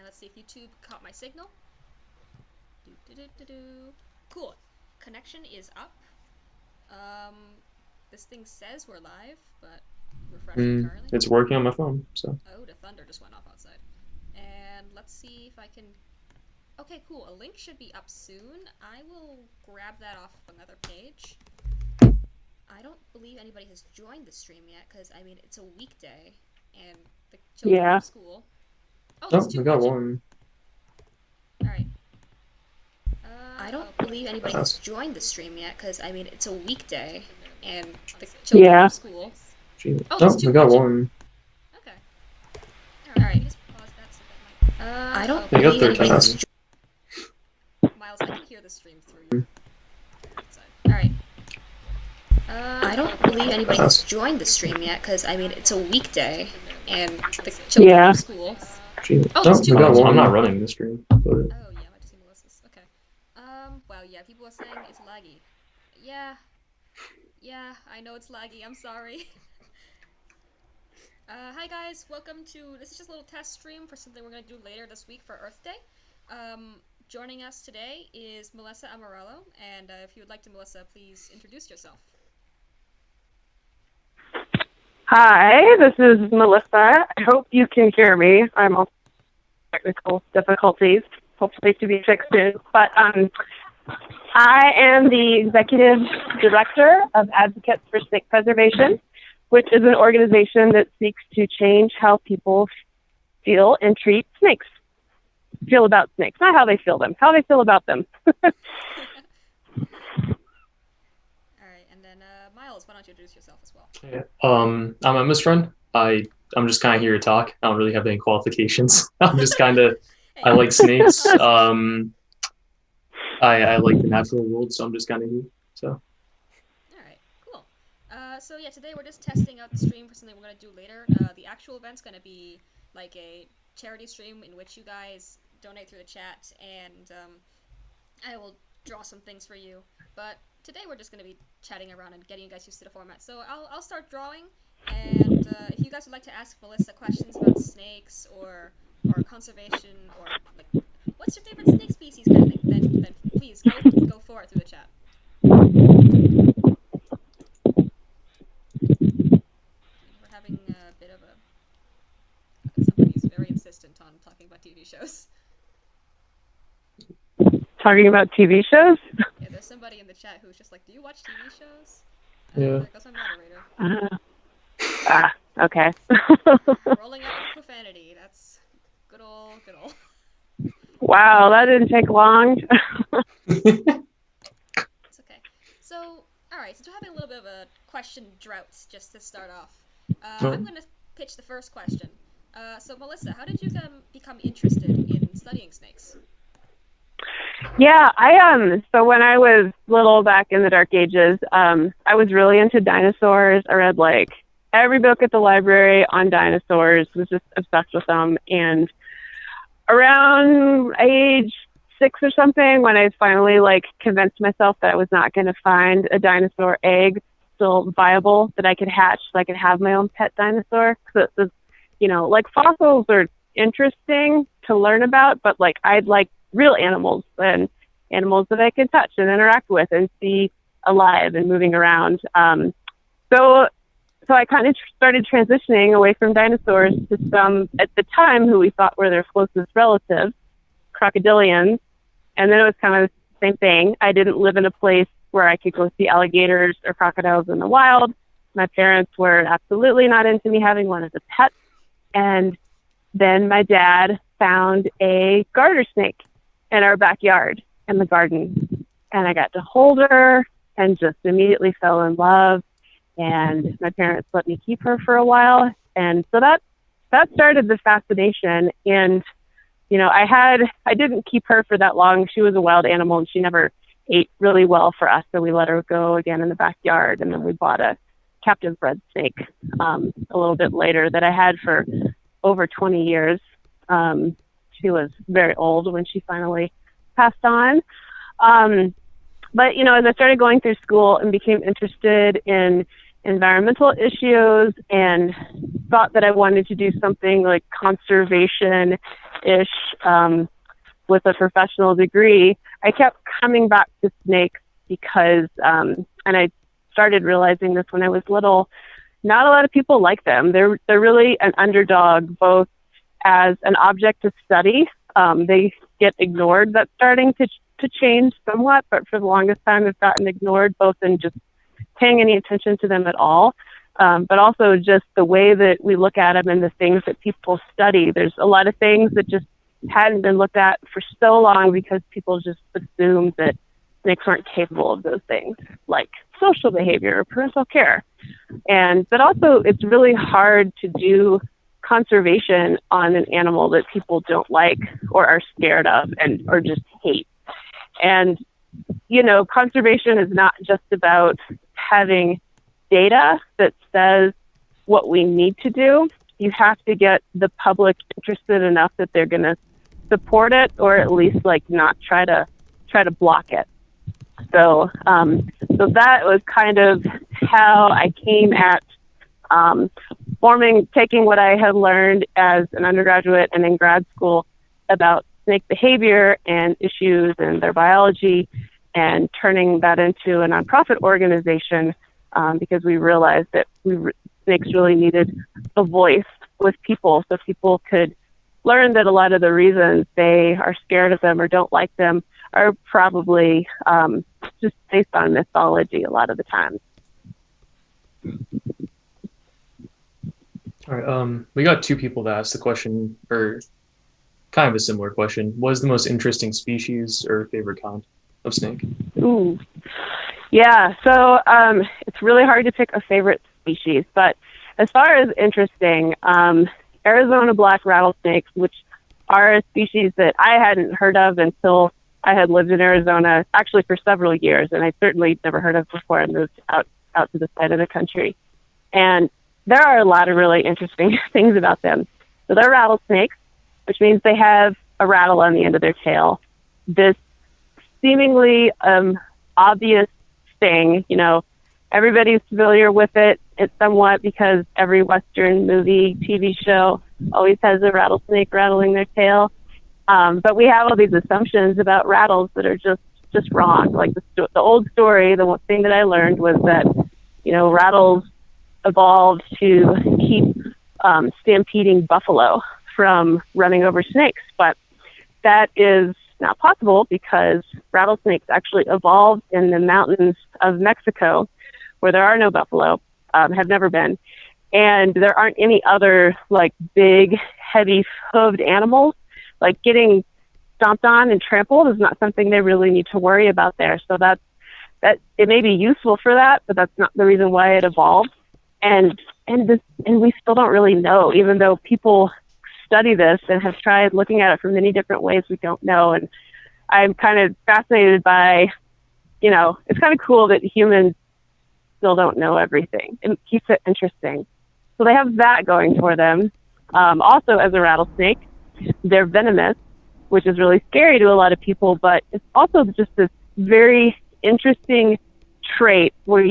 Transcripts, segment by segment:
Let's see if YouTube caught my signal. Cool. Connection is up. This thing says we're live, but refreshing currently. It's working on my phone, so. Oh, the thunder just went off outside. And let's see if I can... Okay, cool. A link should be up soon. I will grab that off another page. I don't believe anybody has joined the stream yet, because, I mean, it's a weekday, and the children are at school. Oh, there's two we got watching. one. Alright. I don't believe anybody has joined the stream yet, because, I mean, it's a weekday, and the children are at school. Oh, there's two we got watching. one. Okay. Alright, just pause that so that might... I don't believe anybody has joined. Miles, I can hear the stream through you. Alright. I don't believe anybody has joined the stream yet, because, I mean, it's a weekday, and the children are at school. Oh, there's two watching. I'm not running the stream. Oh, yeah, I just see Melissa's. Okay. Well, yeah, people are saying it's laggy. Yeah, I know it's laggy, I'm sorry. Hi guys, welcome to, this is just a little test stream for something we're going to do later this week for Earth Day. Joining us today is Melissa Amarello, and if you would like to, Melissa, please introduce yourself. Hi, this is Melissa. I hope you can hear me. I'm on technical difficulties, hopefully to be fixed soon. But I am the executive director of Advocates for Snake Preservation, which is an organization that seeks to change how people feel and treat snakes. Feel about snakes, not how they feel them, how they feel about them. All right, and then Miles, why don't you introduce yourself as well? Yeah. I'm Emma's friend. I'm just kind of here to talk. I don't really have any qualifications. I'm just kind of, I like snakes. I like the natural world, so I'm just kind of here. So. All right, cool. So yeah, today we're just testing out the stream for something we're gonna do later. The actual event's gonna be like a charity stream in which you guys donate through the chat, and I will draw some things for you. But today we're just going to be chatting around and getting you guys used to the format. So I'll start drawing, and if you guys would like to ask Melissa questions about snakes or conservation or like what's your favorite snake species kind of thing, then please go for it through the chat. We're having a bit of a... Somebody's very insistent on talking about TV shows. Talking about TV shows? Yeah, there's somebody in the chat who's just like, do you watch TV shows? Yeah. That's my moderator. Okay. Rolling out with profanity. That's good old. Wow, that didn't take long. It's okay. So, alright, since we're having a little bit of a question drought just to start off, I'm going to pitch the first question. So, Melissa, how did you become interested in studying snakes? Yeah, so when I was little back in the Dark Ages, I was really into dinosaurs. I read like every book at the library on dinosaurs, was just obsessed with them. And around age 6 or something, when I finally like convinced myself that I was not going to find a dinosaur egg still viable that I could hatch so I could have my own pet dinosaur. Because it was, like fossils are interesting to learn about, but like I'd like real animals and animals that I could touch and interact with and see alive and moving around. So I kind of started transitioning away from dinosaurs to some, at the time, who we thought were their closest relatives, crocodilians. And then it was kind of the same thing. I didn't live in a place where I could go see alligators or crocodiles in the wild. My parents were absolutely not into me having one as a pet. And then my dad found a garter snake in our backyard in the garden. And I got to hold her and just immediately fell in love. And my parents let me keep her for a while. And so that started the fascination. And, I didn't keep her for that long. She was a wild animal and she never ate really well for us. So we let her go again in the backyard. And then we bought a captive bred snake a little bit later that I had for over 20 years. She was very old when she finally passed on. But, as I started going through school and became interested in environmental issues and thought that I wanted to do something like conservation ish with a professional degree, I kept coming back to snakes because, and I started realizing this when I was little, not a lot of people like them. They're really an underdog, both as an object to study. They get ignored. That's starting to change somewhat, but for the longest time, they've gotten ignored, both in just paying any attention to them at all, but also just the way that we look at them and the things that people study. There's a lot of things that just hadn't been looked at for so long because people just assumed that snakes weren't capable of those things, like social behavior or parental care. But also, it's really hard to do conservation on an animal that people don't like or are scared of or just hate. And, conservation is not just about having data that says what we need to do. You have to get the public interested enough that they're going to support it, or at least not try to block it. So that was kind of how I came at taking what I had learned as an undergraduate and in grad school about snake behavior and issues and their biology, and turning that into a nonprofit organization because we realized that snakes really needed a voice with people, so people could learn that a lot of the reasons they are scared of them or don't like them are probably just based on mythology a lot of the time. All right. We got two people that asked the question, or kind of a similar question. What is the most interesting species or favorite kind of snake? Ooh. Yeah, so it's really hard to pick a favorite species, but as far as interesting, Arizona black rattlesnakes, which are a species that I hadn't heard of until I had lived in Arizona, actually for several years, and I certainly never heard of before I moved out to the side of the country. And there are a lot of really interesting things about them. So they're rattlesnakes, which means they have a rattle on the end of their tail. This seemingly obvious thing, everybody's familiar with it. It's somewhat because every Western movie, TV show always has a rattlesnake rattling their tail. But we have all these assumptions about rattles that are just wrong. Like the old story, the one thing that I learned was that, rattles evolved to keep stampeding buffalo from running over snakes. But that is not possible because rattlesnakes actually evolved in the mountains of Mexico, where there are no buffalo, have never been. And there aren't any other big, heavy hooved animals. Getting stomped on and trampled is not something they really need to worry about there. So that it may be useful for that, but that's not the reason why it evolved. And we still don't really know, even though people study this and have tried looking at it from many different ways. We don't know. And I'm kind of fascinated by, it's kind of cool that humans still don't know everything. It keeps it interesting. So they have that going for them. Also, as a rattlesnake, they're venomous, which is really scary to a lot of people, but it's also just this very interesting trait where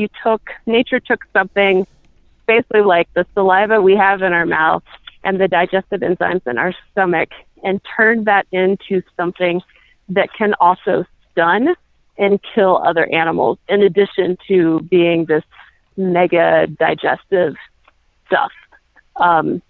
nature took something basically like the saliva we have in our mouth and the digestive enzymes in our stomach and turned that into something that can also stun and kill other animals, in addition to being this mega digestive stuff. And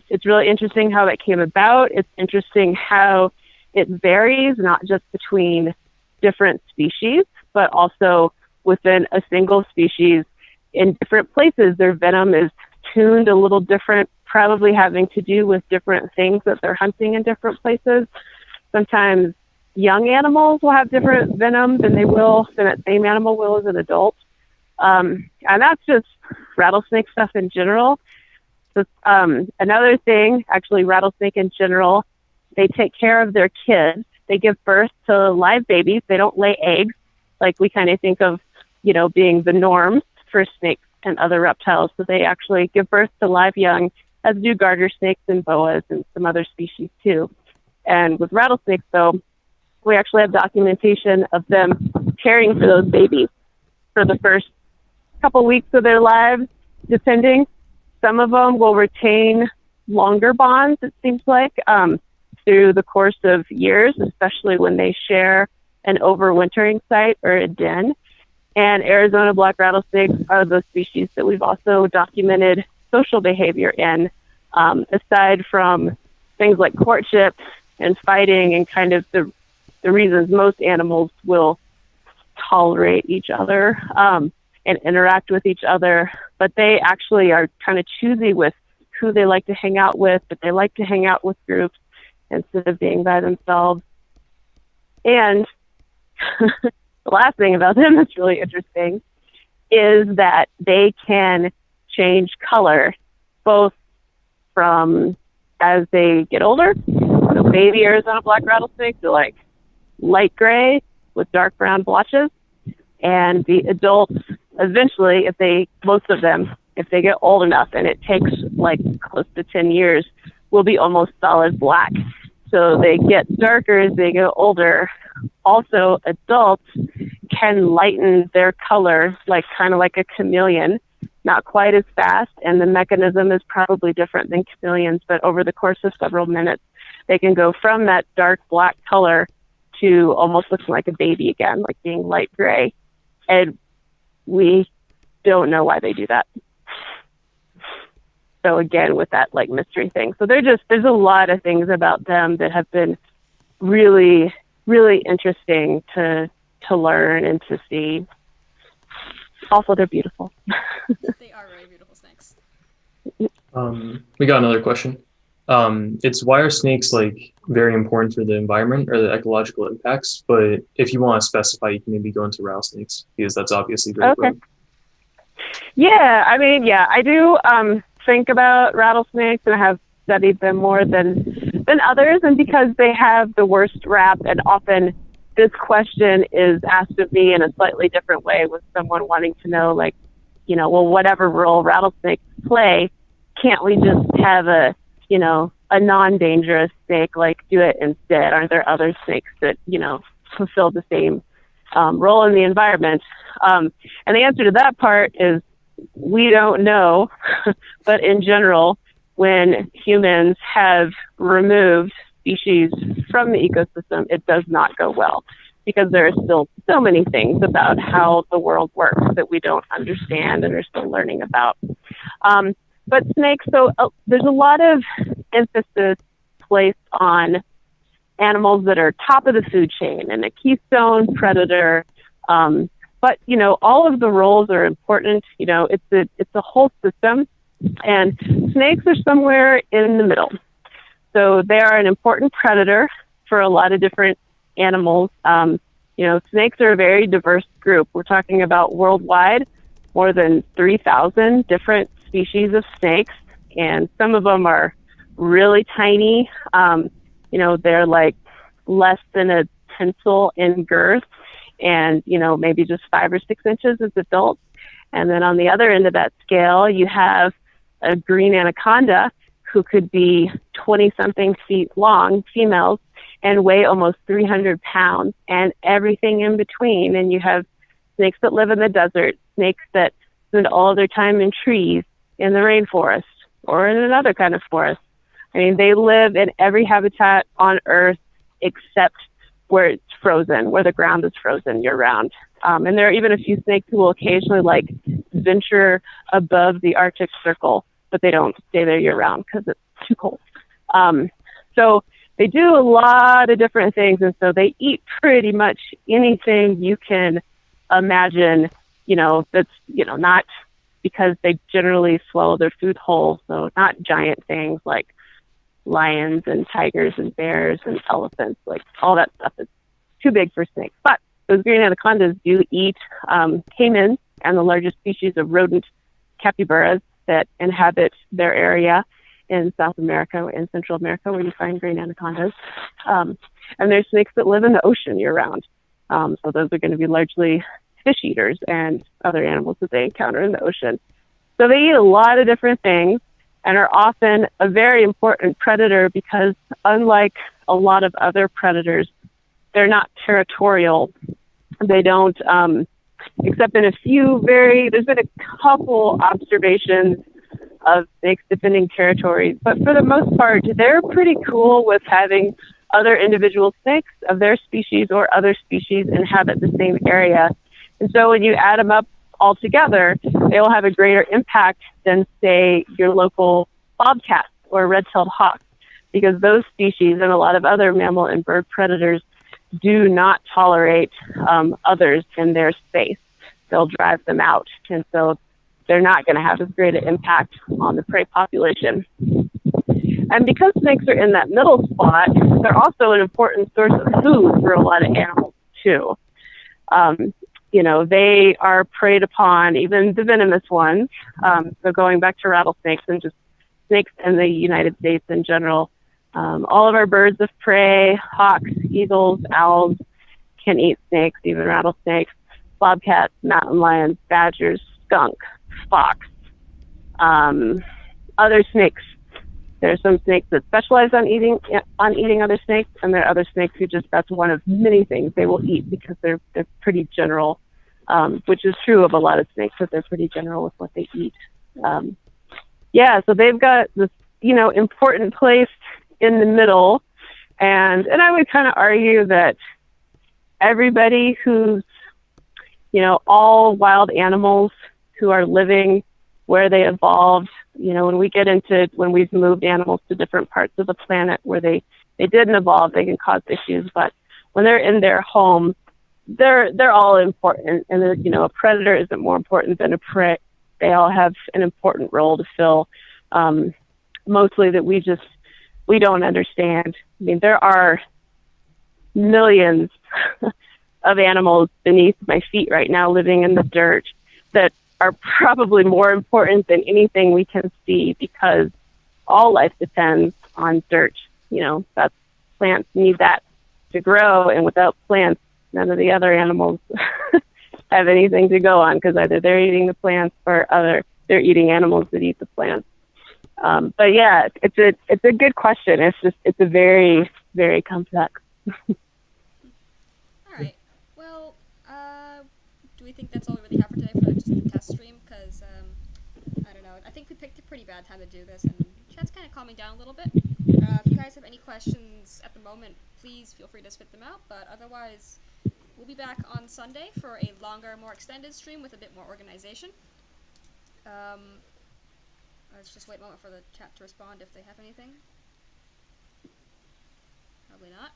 it's really interesting how that came about. It's interesting how it varies, not just between different species, but also within a single species. In different places, their venom is tuned a little different, probably having to do with different things that they're hunting in different places. Sometimes young animals will have different venom than that same animal will as an adult. And that's just rattlesnake stuff in general. So, another thing, actually, rattlesnake in general, they take care of their kids. They give birth to live babies. They don't lay eggs like we kind of think of, being the norm for snakes and other reptiles. So they actually give birth to live young, as do garter snakes and boas and some other species too. And with rattlesnakes, though, we actually have documentation of them caring for those babies for the first couple weeks of their lives, depending. Some of them will retain longer bonds, it seems like. through the course of years, especially when they share an overwintering site or a den. And Arizona black rattlesnakes are the species that we've also documented social behavior in, aside from things like courtship and fighting and kind of the reasons most animals will tolerate each other and interact with each other. But they actually are kind of choosy with who they like to hang out with, but they like to hang out with groups instead of being by themselves. And the last thing about them that's really interesting is that they can change color both from as they get older. So baby Arizona black rattlesnakes are like light gray with dark brown blotches. And the adults, eventually, most of them, if they get old enough, and it takes like close to 10 years, will be almost solid black. So they get darker as they get older. Also, adults can lighten their color, kind of like a chameleon, not quite as fast, and the mechanism is probably different than chameleons, but over the course of several minutes, they can go from that dark black color to almost looking like a baby again, like being light gray. And we don't know why they do that. So again, with that mystery thing. So there's a lot of things about them that have been really, really interesting to learn and to see. Also, they're beautiful. They are very beautiful snakes. We got another question. It's why are snakes very important for the environment or the ecological impacts? But if you want to specify, you can maybe go into rattlesnakes because that's obviously very broad. Yeah, I do think about rattlesnakes, and I have studied them more than others, and because they have the worst rap, and often this question is asked of me in a slightly different way with someone wanting to know, whatever role rattlesnakes play, can't we just have a non-dangerous snake, do it instead? Aren't there other snakes that, fulfill the same role in the environment? And the answer to that part is we don't know, but in general, when humans have removed species from the ecosystem, it does not go well, because there are still so many things about how the world works that we don't understand and are still learning about. But snakes, there's a lot of emphasis placed on animals that are top of the food chain and a keystone predator. But, all of the roles are important. It's a whole system, and snakes are somewhere in the middle. So they are an important predator for a lot of different animals. Snakes are a very diverse group. We're talking about worldwide, more than 3,000 different species of snakes, and some of them are really tiny. They're less than a pencil in girth, and maybe just 5 or 6 inches as adults. And then on the other end of that scale, you have a green anaconda who could be 20-something feet long, females, and weigh almost 300 pounds, and everything in between. And you have snakes that live in the desert, snakes that spend all their time in trees, in the rainforest, or in another kind of forest. They live in every habitat on Earth except where it's frozen, where the ground is frozen year-round. And there are even a few snakes who will occasionally venture above the Arctic Circle, but they don't stay there year-round because it's too cold. So they do a lot of different things, and so they eat pretty much anything you can imagine, that's, not, because they generally swallow their food whole, so not giant things like lions and tigers and bears and elephants, all that stuff is too big for snakes. But those green anacondas do eat caimans and the largest species of rodent, capybaras, that inhabit their area in South America and Central America, where you find green anacondas. And there's snakes that live in the ocean year-round. So those are going to be largely fish eaters and other animals that they encounter in the ocean. So they eat a lot of different things and are often a very important predator because, unlike a lot of other predators, they're not territorial. They don't, except in a few there's been a couple observations of snakes defending territories. But for the most part, they're pretty cool with having other individual snakes of their species or other species inhabit the same area. And so when you add them up all together, they will have a greater impact than, say, your local bobcats or red-tailed hawks, because those species and a lot of other mammal and bird predators do not tolerate others in their space. They'll drive them out. And so they're not going to have as great an impact on the prey population. And because snakes are in that middle spot, they're also an important source of food for a lot of animals, too. You know, they are preyed upon, even the venomous ones. So going back to rattlesnakes and just snakes in the United States in general, all of our birds of prey, hawks, eagles, owls, can eat snakes, even rattlesnakes, bobcats, mountain lions, badgers, skunk, fox, other snakes. There are some snakes that specialize on eating other snakes, and there are other snakes who just, that's one of many things they will eat because they're pretty general, which is true of a lot of snakes, that they're pretty general with what they eat. Yeah, so they've got this, you know, important place in the middle, and I would kind of argue that everybody who's, you know, all wild animals who are living where they evolved, you know, when we've moved animals to different parts of the planet where they didn't evolve, they can cause issues. But when they're in their home, they're all important. And, you know, a predator isn't more important than a prey. They all have an important role to fill, mostly that we don't understand. I mean, there are millions of animals beneath my feet right now living in the dirt that are probably more important than anything we can see, because all life depends on dirt. You know, that's, plants need that to grow, and without plants, none of the other animals have anything to go on, because either they're eating the plants or they're eating animals that eat the plants. But yeah, it's a good question. It's a very, very complex. All right. Well, do we think that's all we really have for today for just the test stream? Because, I don't know. I think we picked a pretty bad time to do this, and chat's kind of calming down a little bit. If you guys have any questions at the moment, please feel free to spit them out. But otherwise, we'll be back on Sunday for a longer, more extended stream with a bit more organization. Let's just wait a moment for the chat to respond if they have anything. Probably not.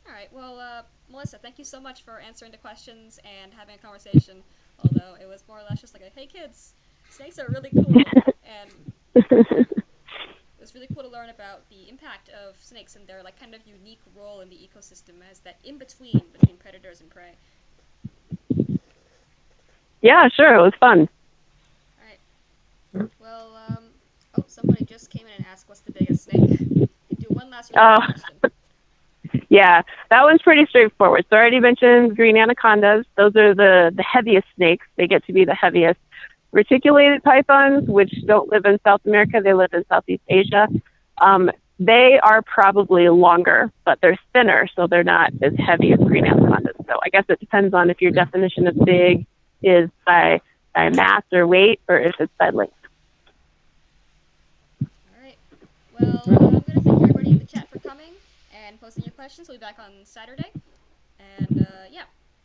Alright, well, Melissa, thank you so much for answering the questions and having a conversation, although it was more or less just like hey kids, snakes are really cool, and it was really cool to learn about the impact of snakes and their like kind of unique role in the ecosystem as that in-between between predators and prey. Yeah, sure, it was fun. Alright. Well, oh, somebody just came in and asked what's the biggest snake. You can do one last question. Yeah, that one's pretty straightforward. So I already mentioned green anacondas. Those are the heaviest snakes. They get to be the heaviest. Reticulated pythons, which don't live in South America, they live in Southeast Asia. They are probably longer, but they're thinner, so they're not as heavy as green anacondas. So I guess it depends on if your definition of big is by mass or weight, or if it's by length. All right. Well, I'm going to thank everybody in the chat for coming and posting your questions. We'll be back on Saturday. And, yeah.